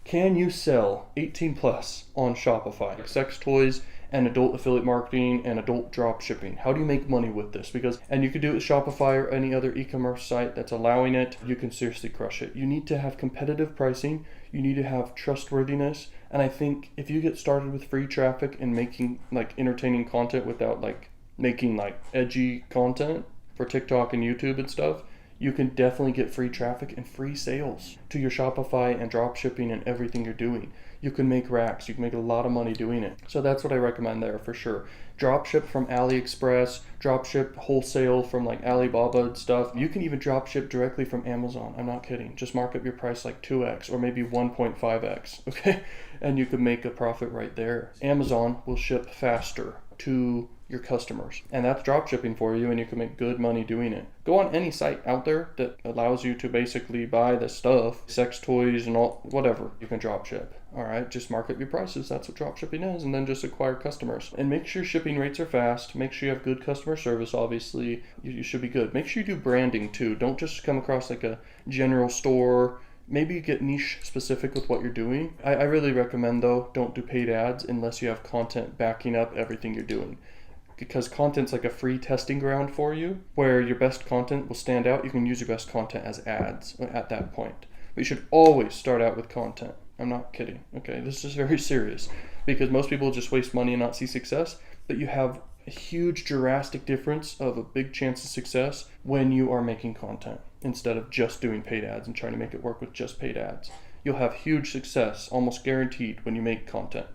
Can you sell 18 plus on Shopify? Like sex toys and adult affiliate marketing and adult drop shipping. How do you make money with this? And you could do it with Shopify or any other e-commerce site that's allowing it. You can seriously crush it. You need to have competitive pricing. You need to have trustworthiness. And I think if you get started with free traffic and making like entertaining content without like making like edgy content for TikTok and YouTube and stuff, you can definitely get free traffic and free sales to your Shopify and drop shipping and everything you're doing. You can make racks. You can make a lot of money doing it. So that's what I recommend there for sure. Drop ship from AliExpress, drop ship wholesale from like Alibaba and stuff. You can even drop ship directly from Amazon. I'm not kidding. Just mark up your price like 2x or maybe 1.5x, okay? And you can make a profit right there. Amazon will ship faster to your customers, and that's drop shipping for you, and you can make good money doing it. Go on any site out there that allows you to basically buy the stuff, sex toys and all, whatever, you can drop ship. All right, just mark up your prices. That's what drop shipping is, and then just acquire customers. And make sure shipping rates are fast. Make sure you have good customer service. Obviously, you should be good. Make sure you do branding too. Don't just come across like a general store. Maybe get niche specific with what you're doing. I really recommend though, don't do paid ads unless you have content backing up everything you're doing. Because content's like a free testing ground for you, where your best content will stand out. You can use your best content as ads at that point. But you should always start out with content. I'm not kidding. Okay, this is very serious, because most people just waste money and not see success. But you have a huge drastic difference of a big chance of success when you are making content instead of just doing paid ads and trying to make it work with just paid ads. You'll have huge success, almost guaranteed, when you make content.